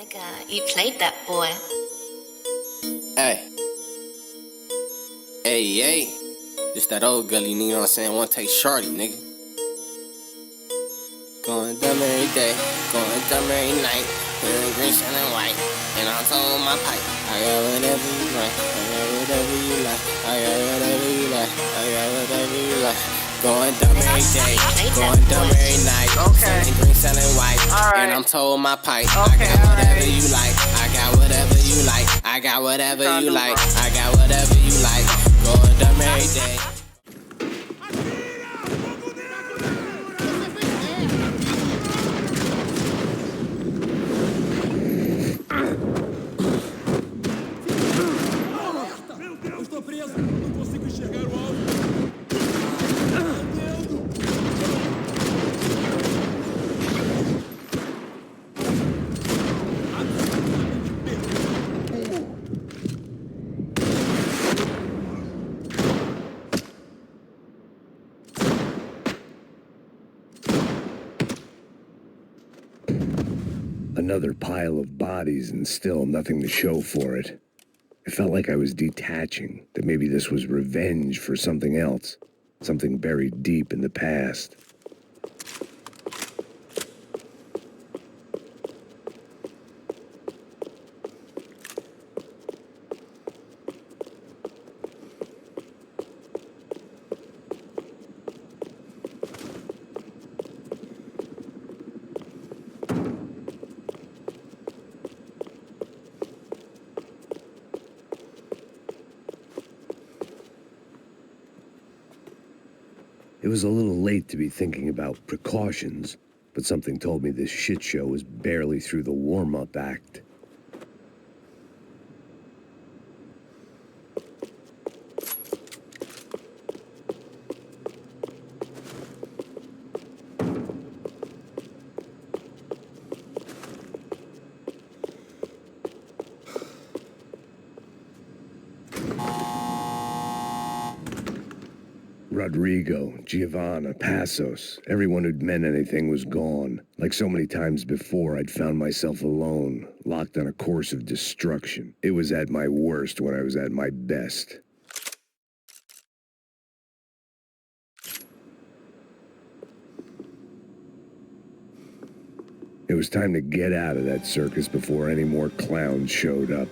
Nigga, you played that boy. Hey, hey, just that old gully, nigga, you know what I'm saying? One take shorty, nigga. Going dumb every day, going dumb every night. Feeling green, shining white, and I'm throwing my pipe. I got whatever you like, I got whatever you like, I got whatever you like, I got whatever you like. Going dumb every day, going dumb every night. Selling green, selling white, and I'm towing my pipe. I got whatever you like, I got whatever you like, I got whatever you like, I got whatever you like. Going dumb every day. Another pile of bodies and still nothing to show for it. I felt like I was detaching, that maybe this was revenge for something else, something buried deep in the past. It was a little late to be thinking about precautions, but something told me this shit show was barely through the warm-up act. Rodrigo, Giovanna, Passos, everyone who'd meant anything was gone. Like so many times before, I'd found myself alone, locked on a course of destruction. It was at my worst when I was at my best. It was time to get out of that circus before any more clowns showed up.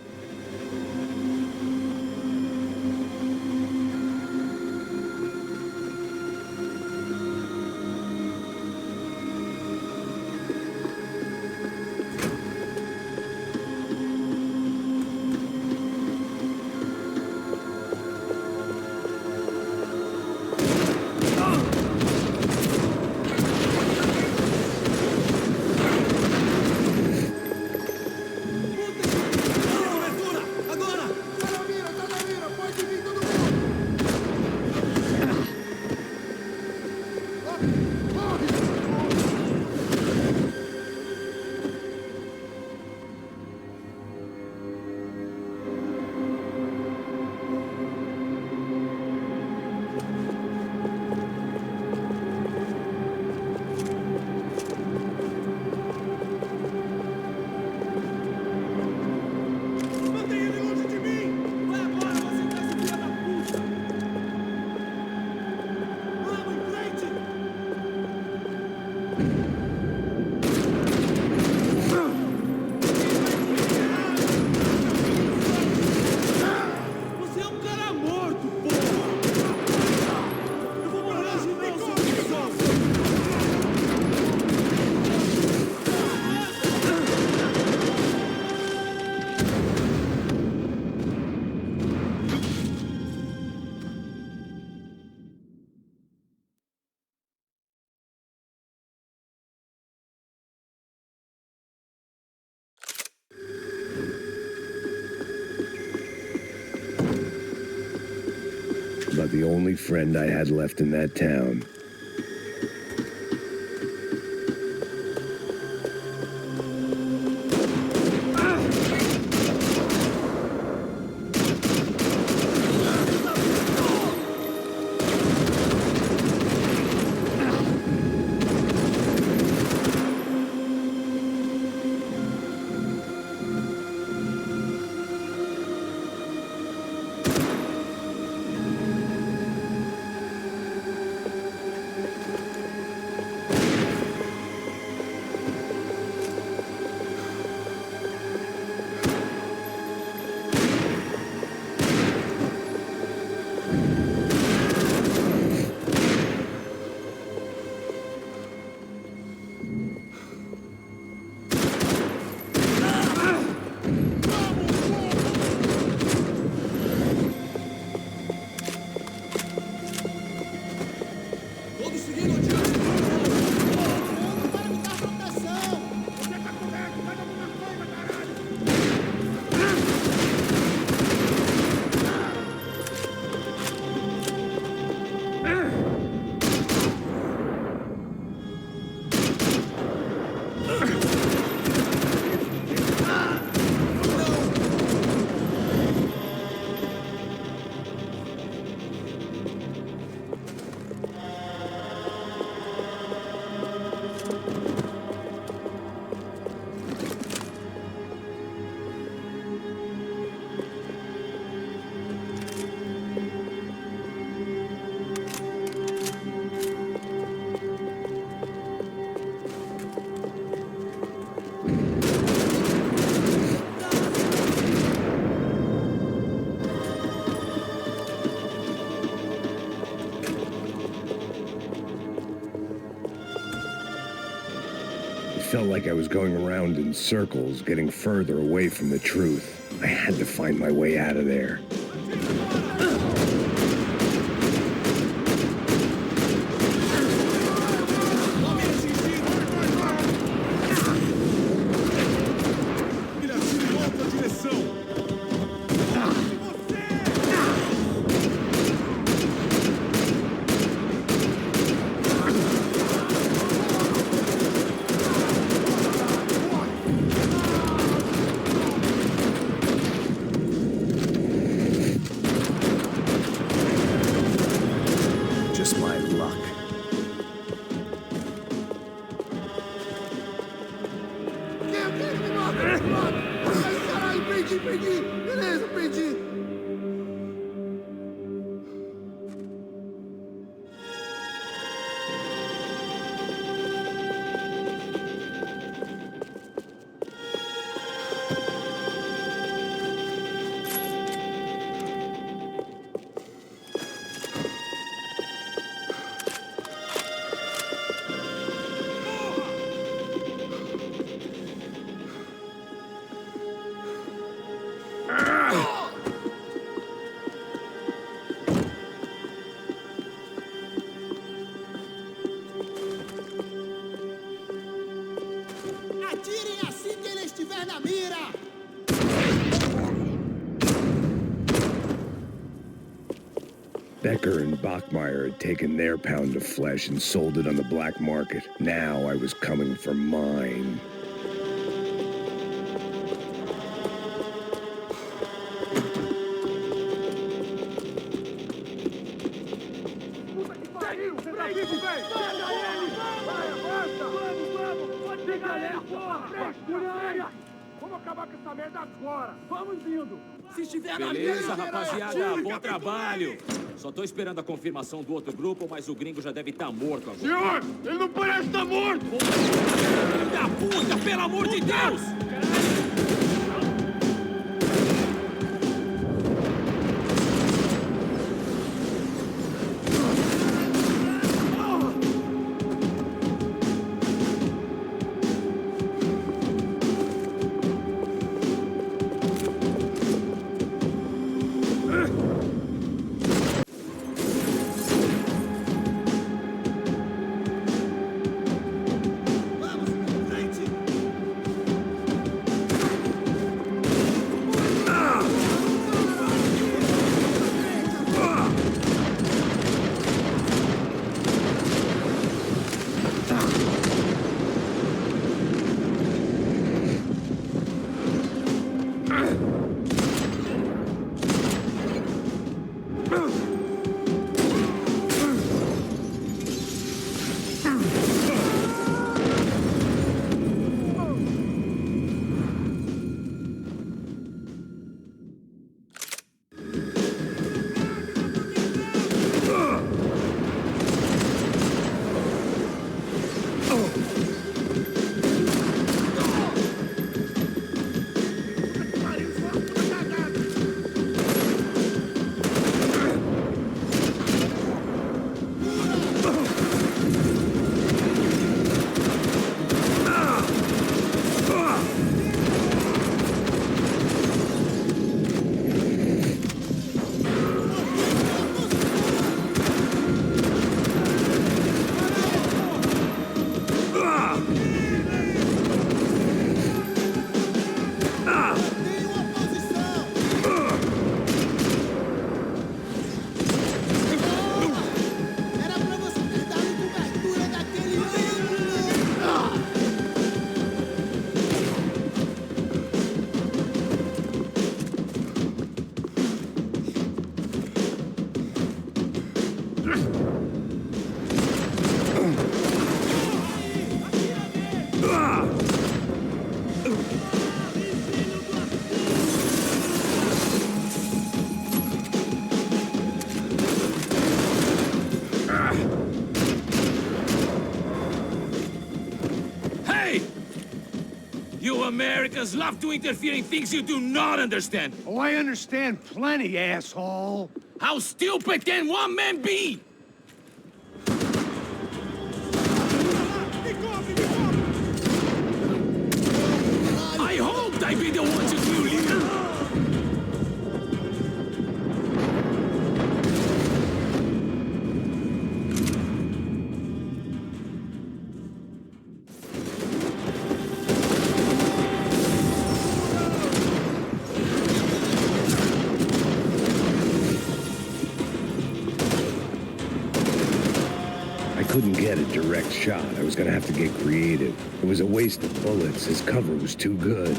About the only friend I had left in that town. felt like I was going around in circles, getting further away from the truth. I had to find my way out of there. Just my luck. Caralho, perdi! Beleza, perdi! Atirem assim que ele estiver na mira! Becker and Bachmeyer had taken their pound of flesh and sold it on the black market. Now I was coming for mine. Vamos acabar com essa merda agora! Vamos indo! Se estiver na Beleza, rapaziada, bom trabalho. Só tô esperando a confirmação do outro grupo, mas o gringo já deve estar morto agora. Senhor, ele não parece estar morto! Filho da puta, pelo amor de Deus! You Americans love to interfere in things you do not understand. Oh, I understand plenty, asshole! How stupid can one man be? I be the one to kill you? I couldn't get a direct shot. I was gonna have to get creative. It was a waste of bullets. His cover was too good.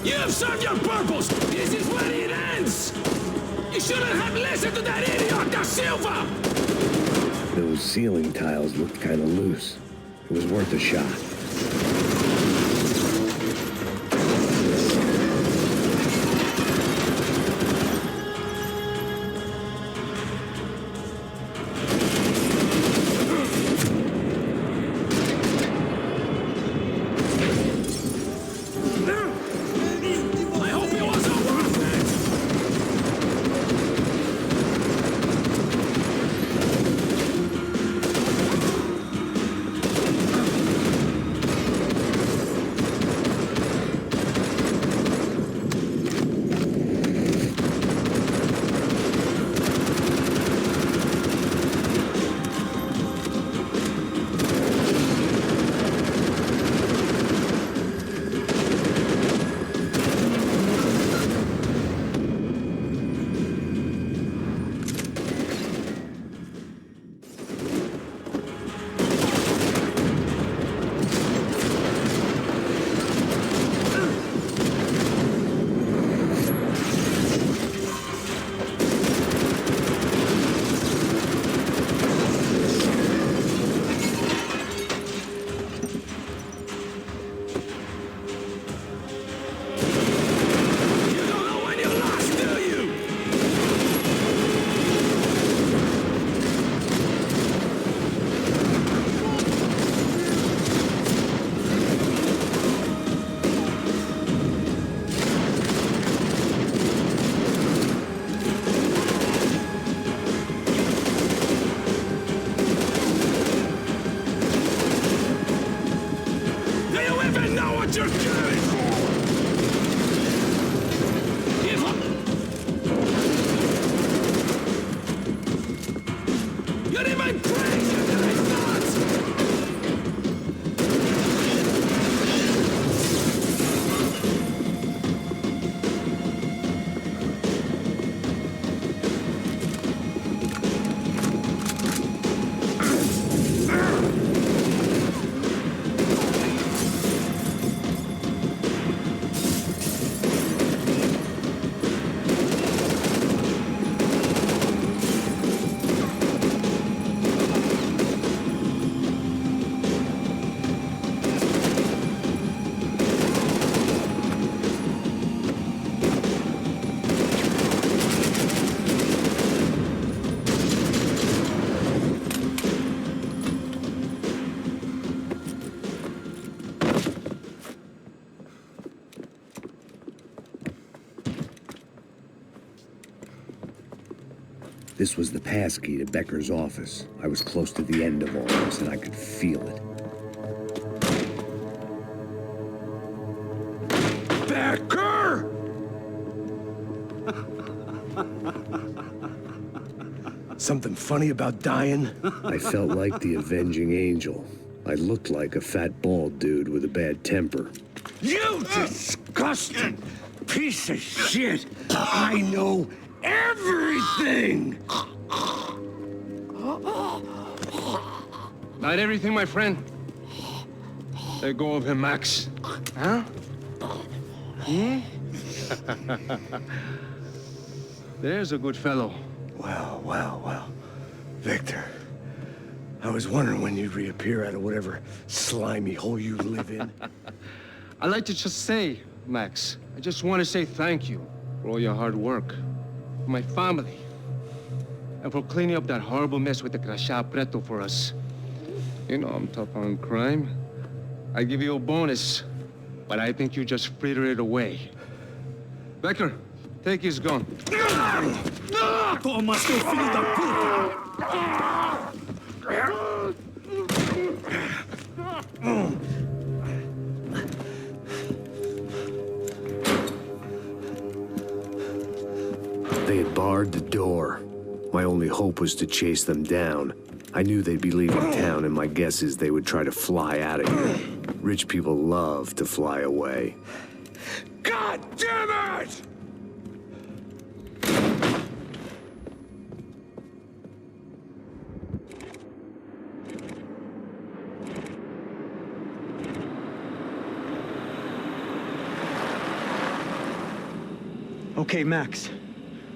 You have served your purpose! This is where it ends! You shouldn't have listened to that idiot Da Silva! Those ceiling tiles looked kind of loose. It was worth a shot. This was the passkey to Becker's office. I was close to the end of all this, and I could feel it. Becker! Something funny about dying? I felt like the avenging angel. I looked like a fat, bald dude with a bad temper. You disgusting piece of shit! I know Everything! Not everything, my friend. Let go of him, Max. Huh? Hmm? There's a good fellow. Well. Victor, I was wondering when you'd reappear out of whatever slimy hole you live in. I'd like to just say, Max, I just want to say thank you for all your hard work, for my family, and for cleaning up that horrible mess with the Crachá Preto for us. You know I'm tough on crime. I give you a bonus, but I think you just frittered it away. Becker, take his gun. Toma, seu filho da puta! They had barred the door. My only hope was to chase them down. I knew they'd be leaving town, and my guess is they would try to fly out of here. Rich people love to fly away. God damn it! Okay, Max.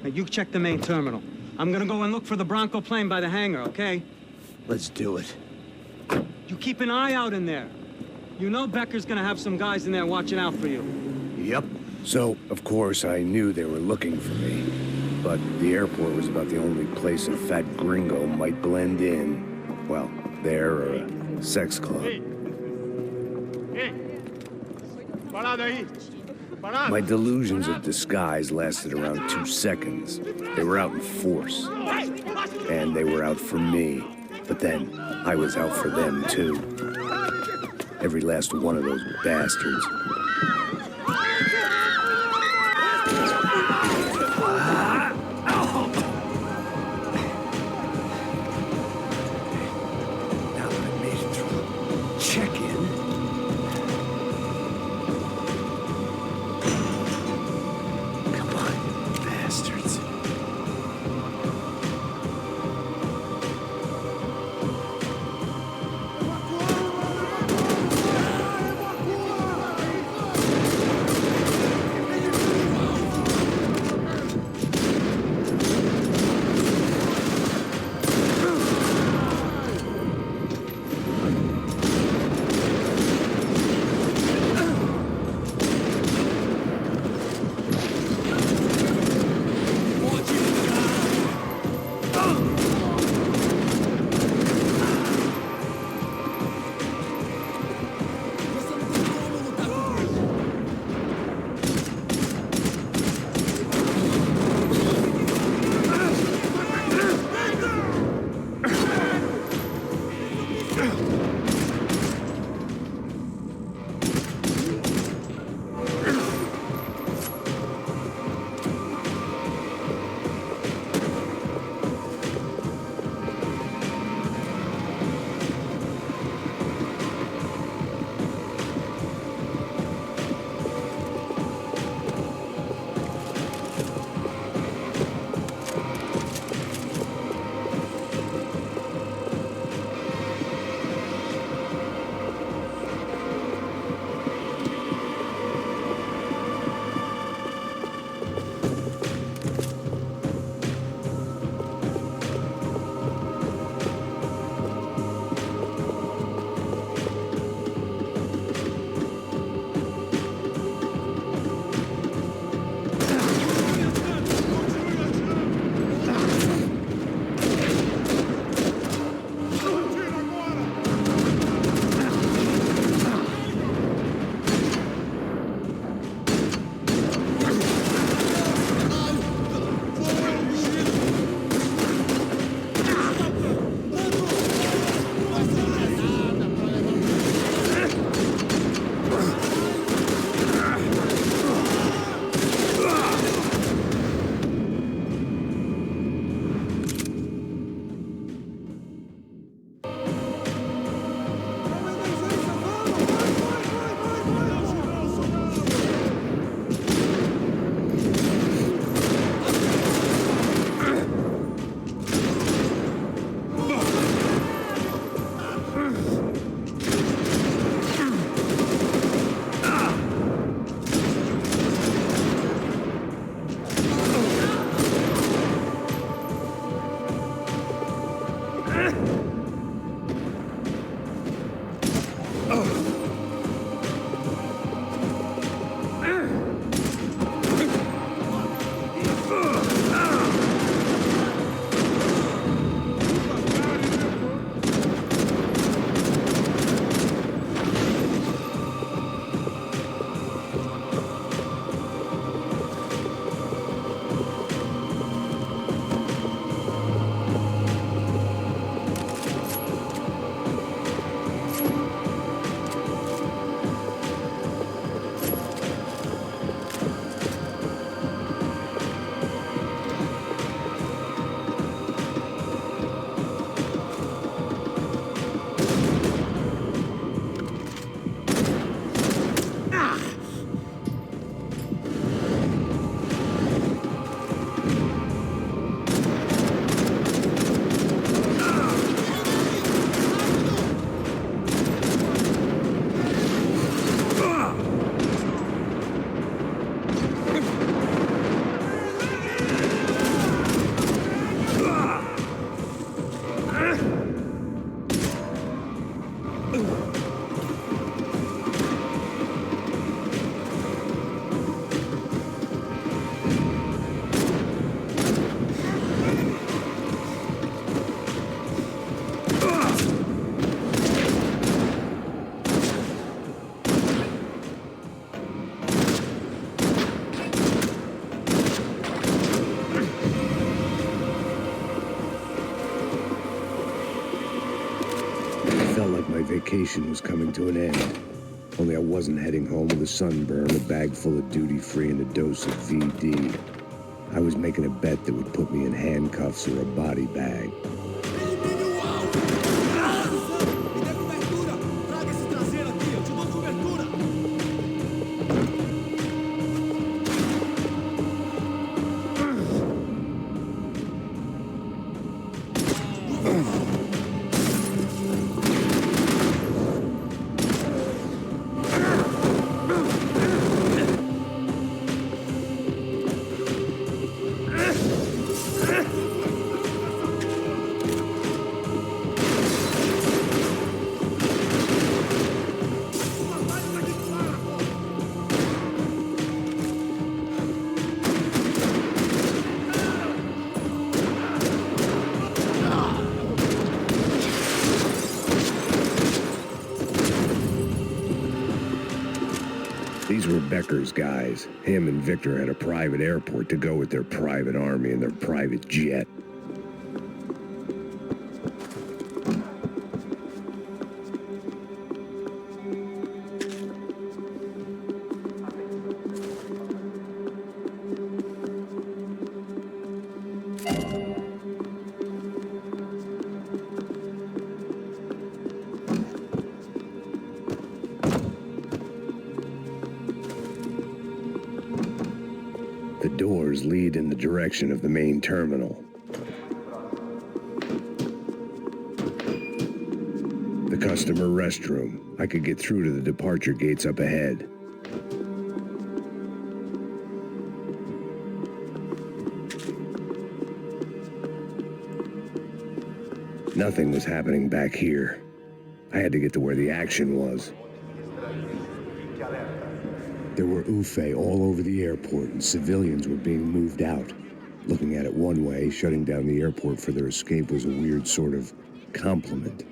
Now you check the main terminal. I'm gonna go and look for the Bronco plane by the hangar, okay? Let's do it. You keep an eye out in there. You know Becker's gonna have some guys in there watching out for you. Yep. So, of course, I knew they were looking for me. But the airport was about the only place a fat gringo might blend in. Well, there or a sex club. My delusions of disguise lasted around 2 seconds. They were out in force. And they were out for me. But then, I was out for them, too. Every last one of those bastards. Now that I made it through check-in, come on, bastards. My vacation was coming to an end. Only I wasn't heading home with a sunburn, a bag full of duty-free, and a dose of VD. I was making a bet that would put me in handcuffs or a body bag. These were Becker's guys. Him and Victor had a private airport to go with their private army and their private jet. The doors lead in the direction of the main terminal. The customer restroom. I could get through to the departure gates up ahead. Nothing was happening back here. I had to get to where the action was. There were UFE all over the airport, and civilians were being moved out. Looking at it one way, shutting down the airport for their escape was a weird sort of compliment,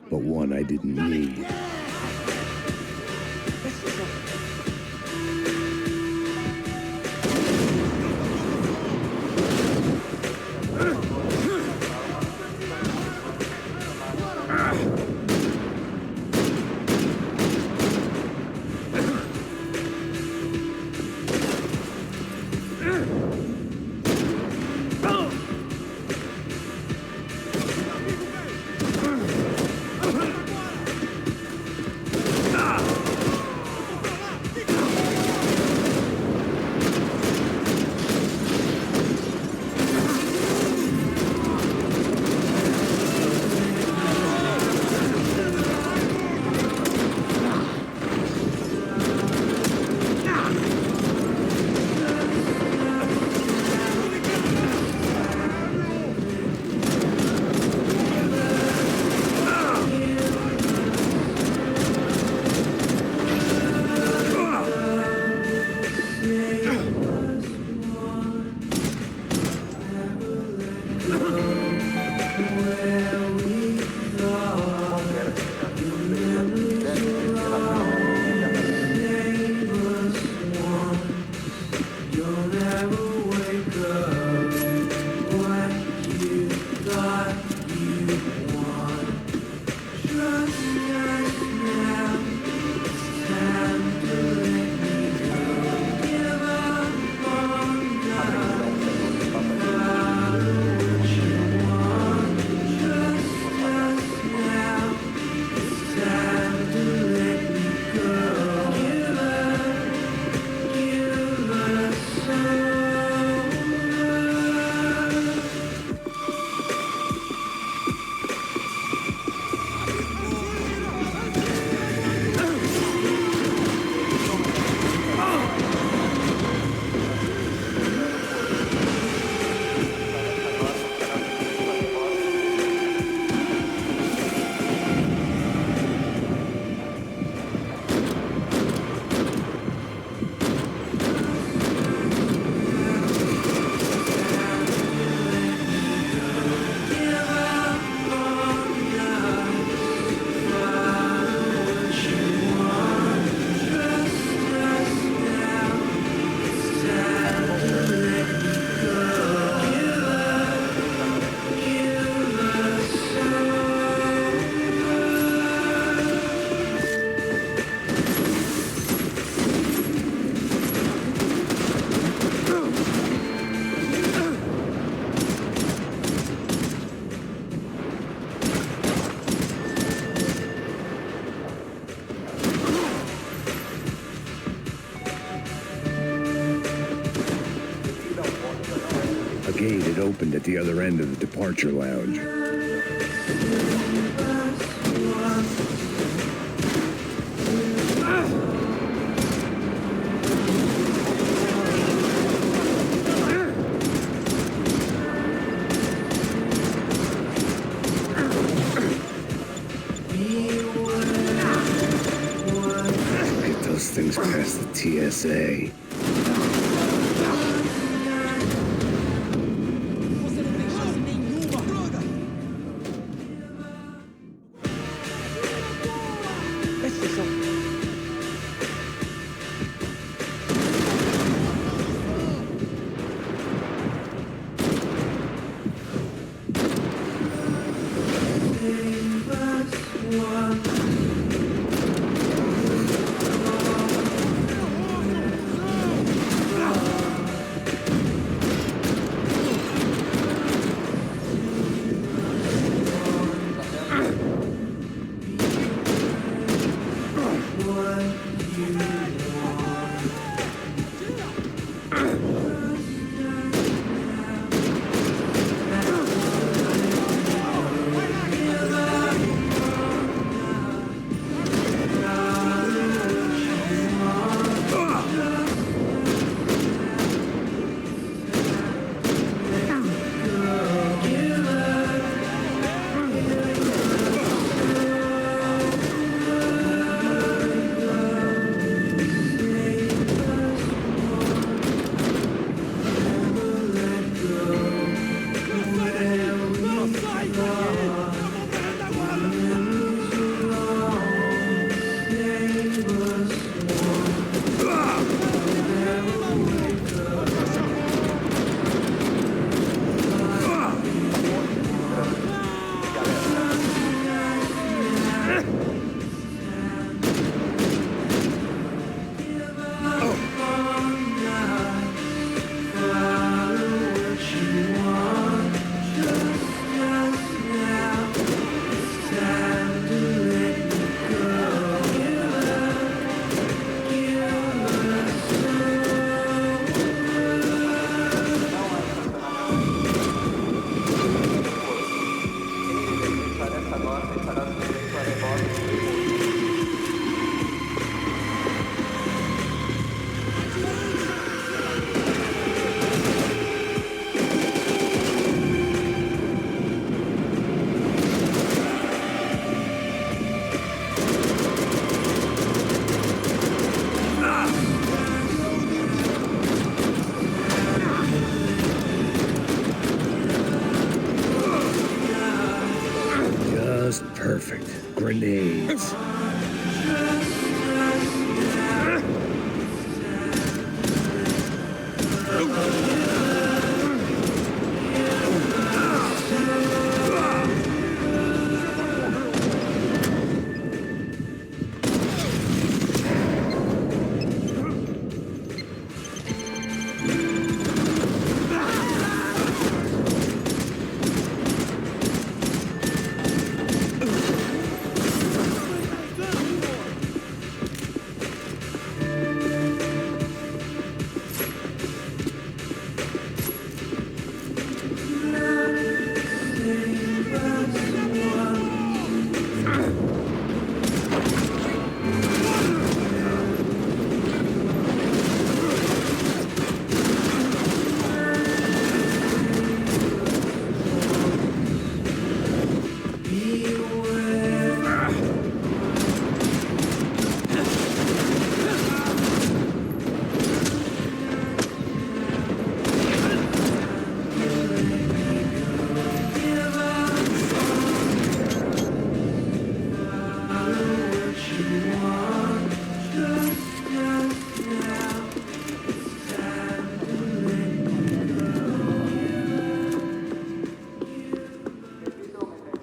but one I didn't need. opened at the other end of the departure lounge. Get those things past the TSA. Perfect. Grenades.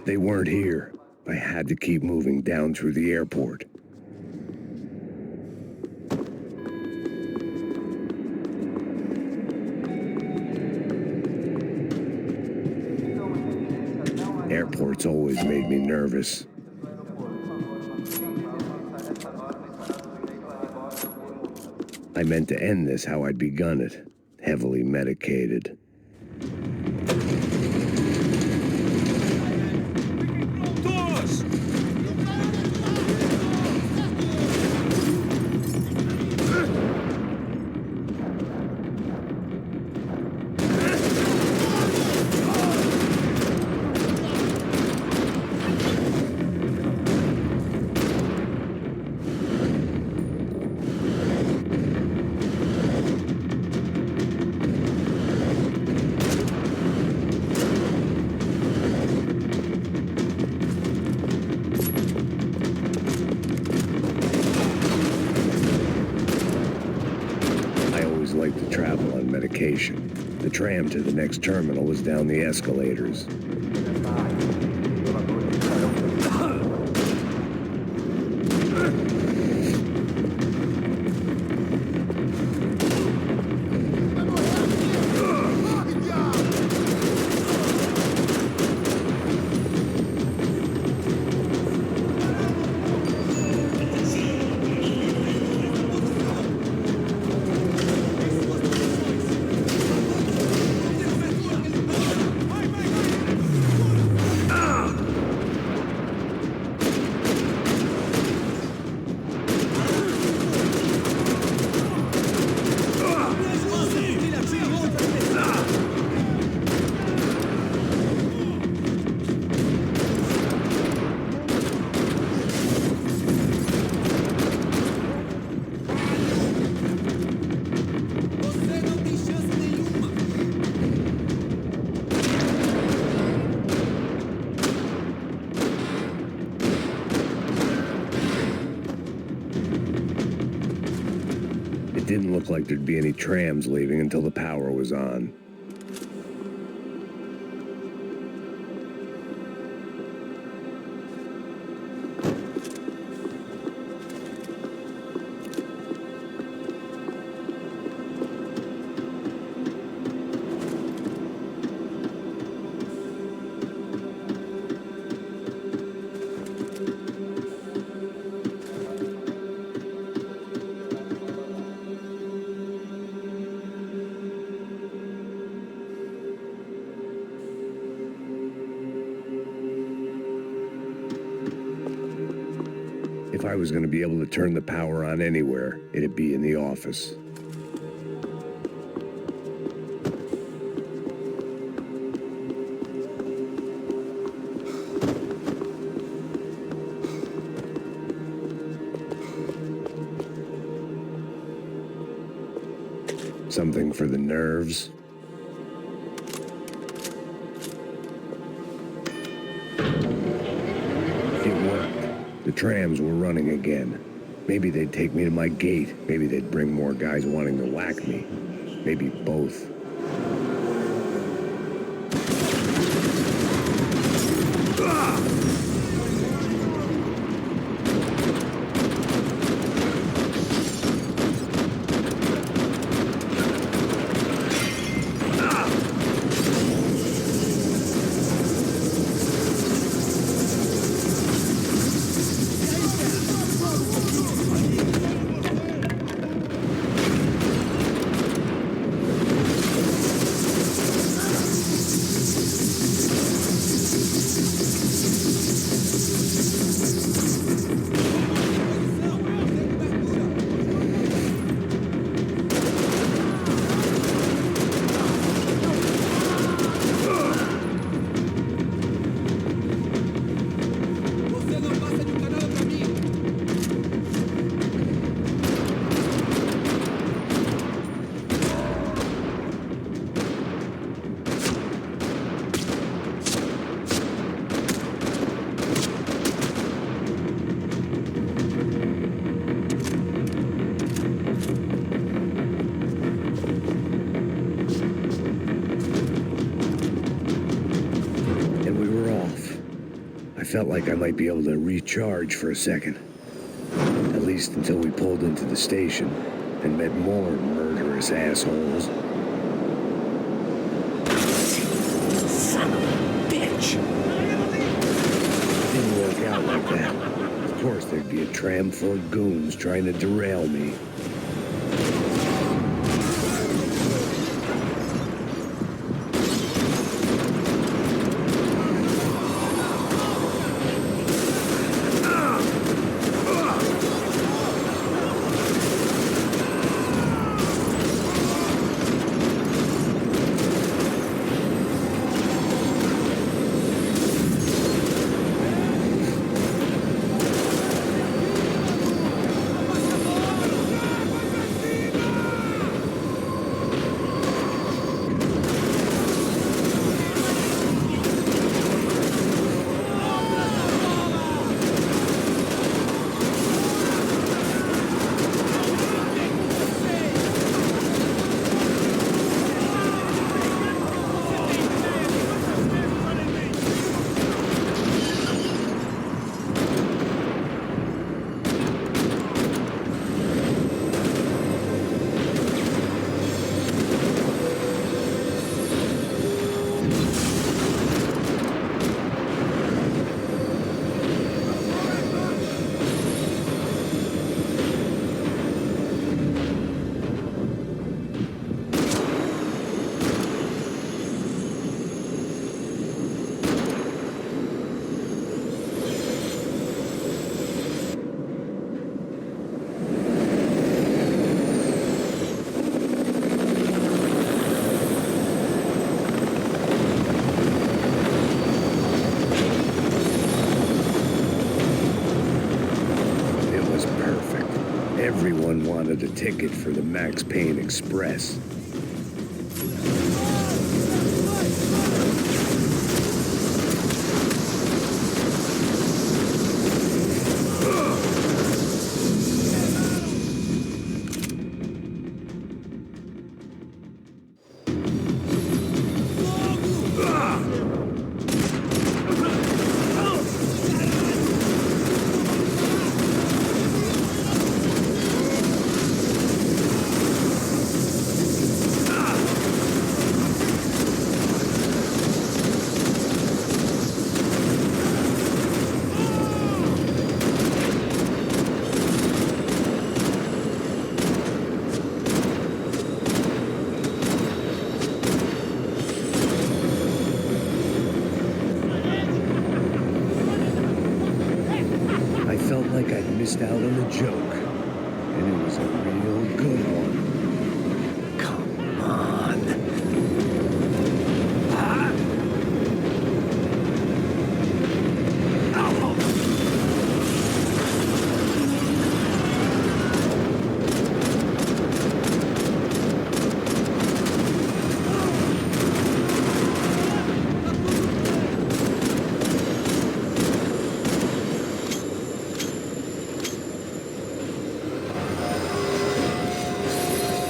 They weren't here. I had to keep moving down through the airport. Airports always made me nervous. I meant to end this how I'd begun it, heavily medicated. station. The tram to the next terminal was down the escalators. It didn't look like there'd be any trams leaving until the power was on. If I was going to be able to turn the power on anywhere, it'd be in the office. Something for the nerves. It worked. The trams were running again. Maybe they'd take me to my gate. Maybe they'd bring more guys wanting to whack me. Maybe both. I felt like I might be able to recharge for a second. At least until we pulled into the station and met more murderous assholes. Son of a bitch! It didn't work out like that. Of course there'd be a tram full of goons trying to derail me. Everyone wanted a ticket for the Max Payne Express. I felt like I'd missed out on a joke, and it was a real good one. Come on.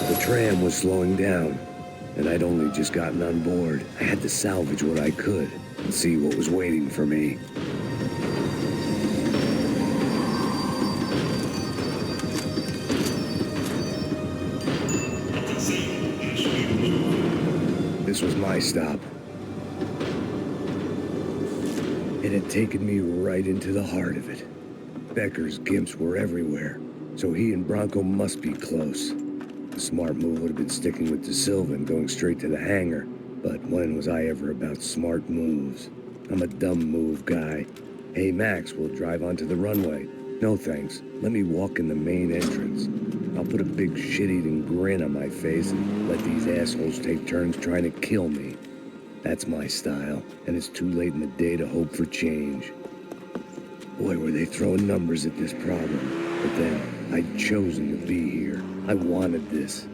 The tram was slowing down, and I'd only just gotten on board. I had to salvage what I could and see what was waiting for me. This was my stop. It had taken me right into the heart of it. Becker's gimps were everywhere, so he and Bronco must be close. The smart move would have been sticking with De Silva and going straight to the hangar, but when was I ever about smart moves? I'm a dumb move guy. Hey, Max, we'll drive onto the runway. No thanks. Let me walk in the main entrance. I'll put a big shit-eating grin on my face and let these assholes take turns trying to kill me. That's my style, and it's too late in the day to hope for change. Boy, were they throwing numbers at this problem. But then, I'd chosen to be here. I wanted this.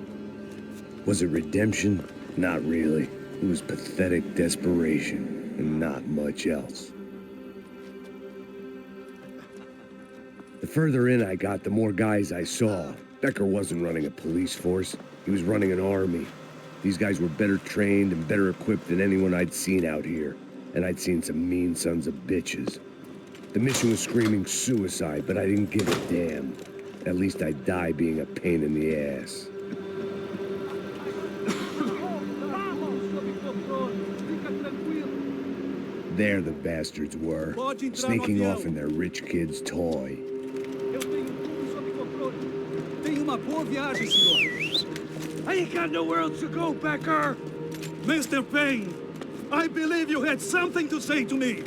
Was it redemption? Not really. It was pathetic desperation, and not much else. The further in I got, the more guys I saw. Becker wasn't running a police force. He was running an army. These guys were better trained and better equipped than anyone I'd seen out here. And I'd seen some mean sons of bitches. The mission was screaming suicide, but I didn't give a damn. At least I'd die being a pain in the ass. There the bastards were, sneaking off in their rich kid's toy. I ain't got nowhere else to go, Becker! Mr. Payne, I believe you had something to say to me.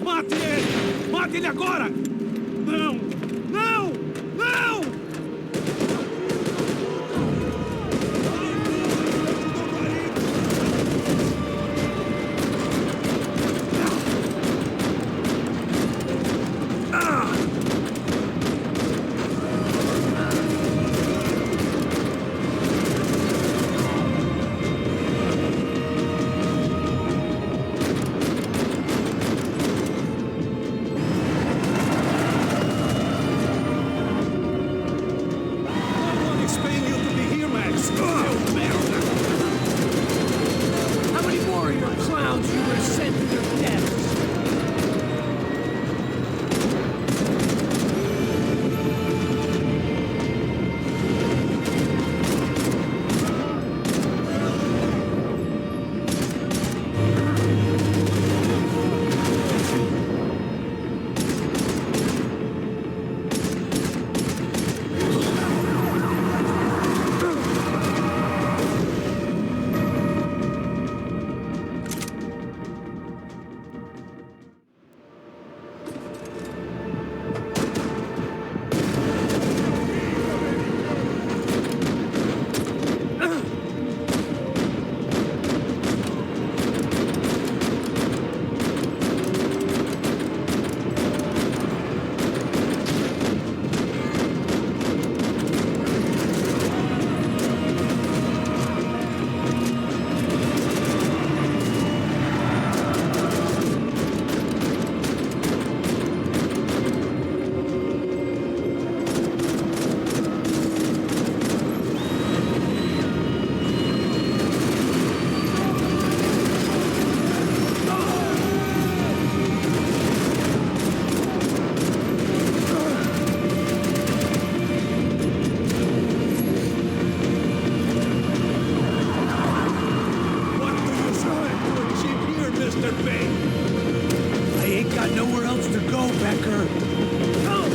Mate ele! Mate ele agora! Não! Não! Não! Mr. Payne. I ain't got nowhere else to go, Becker. Go!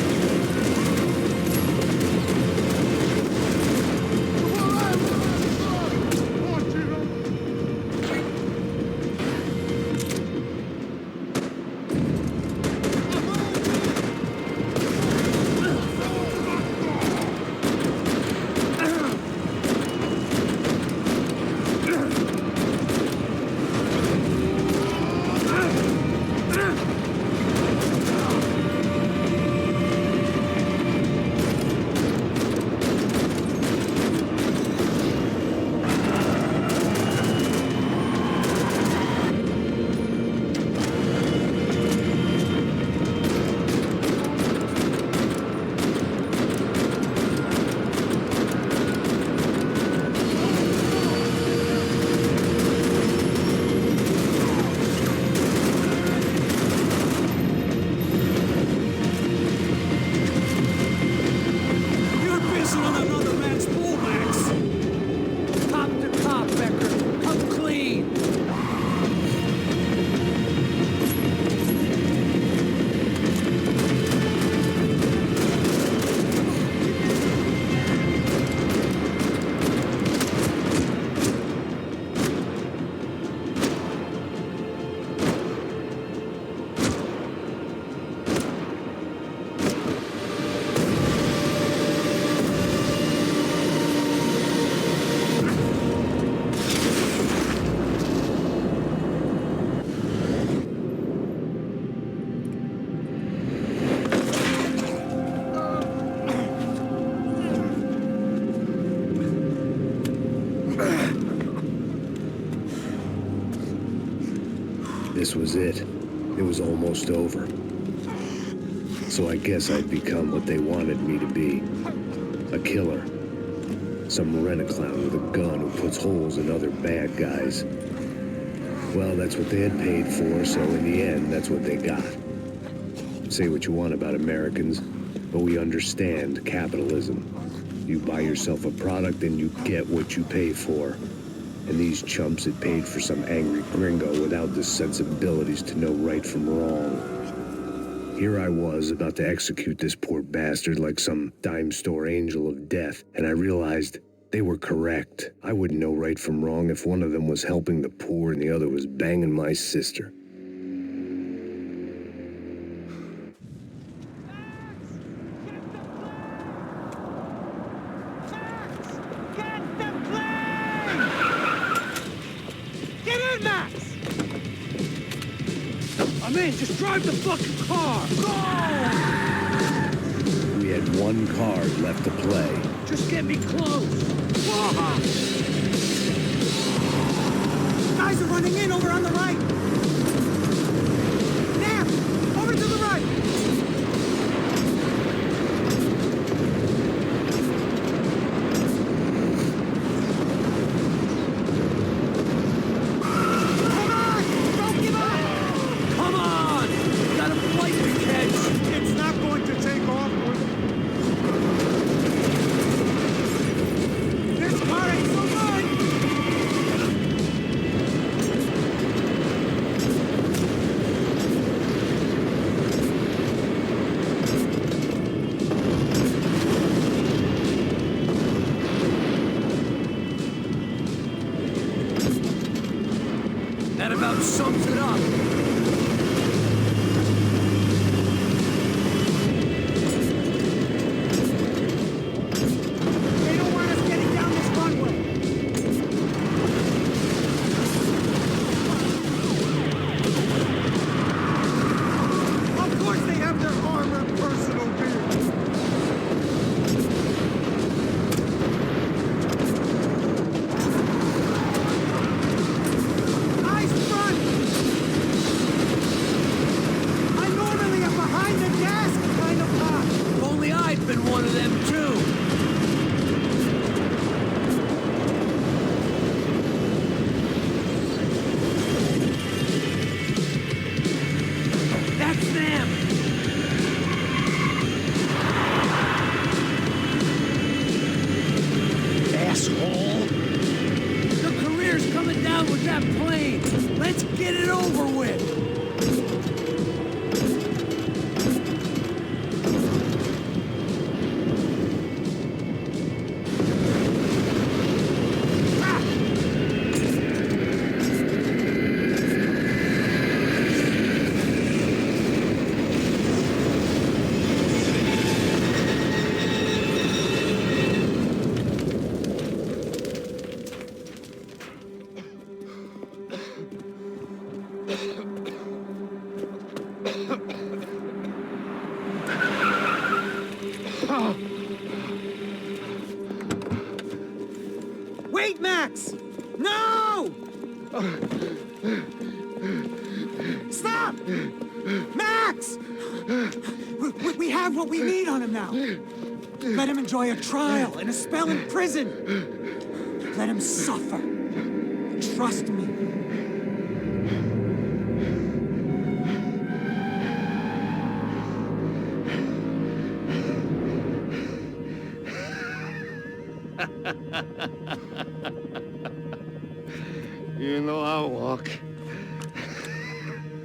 This was it. It was almost over. So I guess I'd become what they wanted me to be. A killer. Some rent-a-clown with a gun who puts holes in other bad guys. Well, that's what they had paid for, so in the end, that's what they got. Say what you want about Americans, but we understand capitalism. You buy yourself a product and you get what you pay for. And these chumps had paid for some angry gringo without the sensibilities to know right from wrong. Here I was about to execute this poor bastard like some dime store angel of death, and I realized they were correct. I wouldn't know right from wrong if one of them was helping the poor and the other was banging my sister. Just drive the fucking car! Go! We had one card left to play. Just get me close! Guys are running in over on the right! Now! Over to the right! Max! No! Stop! Max! We have what we need on him now. Let him enjoy a trial and a spell in prison. Let him suffer. Trust me. You know I'll walk.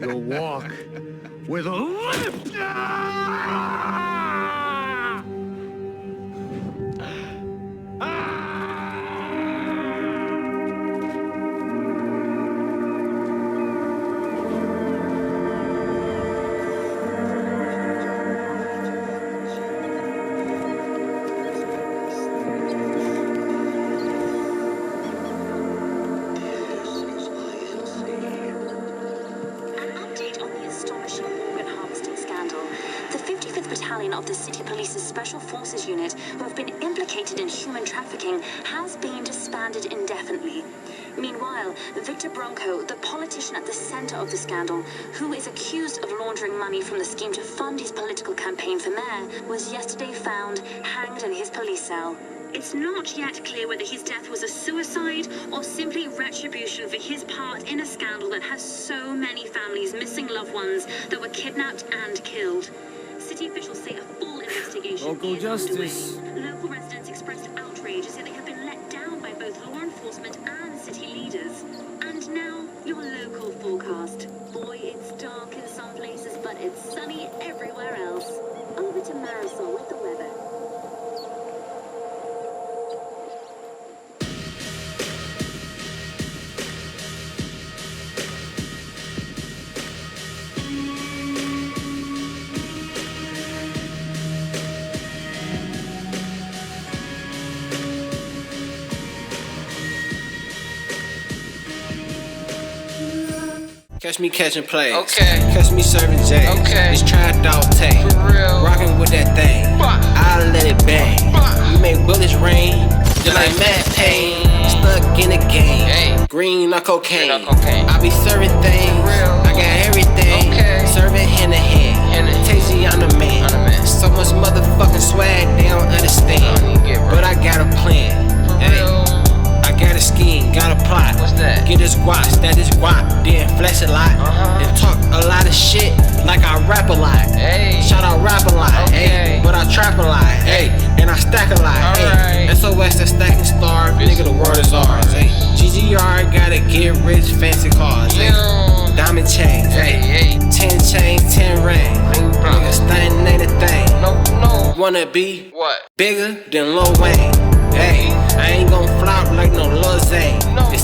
You'll walk with a lift! Of the City Police's Special Forces Unit, who have been implicated in human trafficking, has been disbanded indefinitely. Meanwhile, Victor Bronco, the politician at the center of the scandal, who is accused of laundering money from the scheme to fund his political campaign for mayor, was yesterday found hanged in his police cell. It's not yet clear whether his death was a suicide or simply retribution for his part in a scandal that has so many families missing loved ones that were kidnapped and killed. City officials say a full investigation Local is justice. underway. Local residents expressed outrage as they have been let down by both law enforcement and city leaders. And now, your local forecast. Boy, it's dark in some places, but it's sunny everywhere else. Over to Marisol with the weather. Catch me catching plays. Okay. Catch me serving J's. Okay. It's Trap Dog Tank. For real. Rockin' with that thing. I let it bang. We make bullets rain. Just like Matt Payne. Stuck in the game. Hey. Green or cocaine. Green or cocaine. I be serving things. For real. I got everything. Okay. Serving hand to hand. Tasty, I'm the man. I'm the man. So much motherfucking swag, they don't understand. I don't even get, bro. But I got a plan. For Hey. real. I got a scheme, got a plot. What's that? Get this guap, stat this guap, then flex a lot. Then talk a lot of shit like I rap a lot. Hey. Shout out rap a lot, Okay. hey. But I trap a lot, hey. And I stack a lot, hey. Alright. SOS the stacking star, nigga the world is ours, hey. GGR gotta get rich, fancy cars, hey. Diamond chains, hey. Hey, 10 chains, 10 rings. Nigga stunning ain't a thing. no. Wanna be What? bigger than Lil Wayne. Hey, I ain't gon' flop like no Lil Zane. No. It's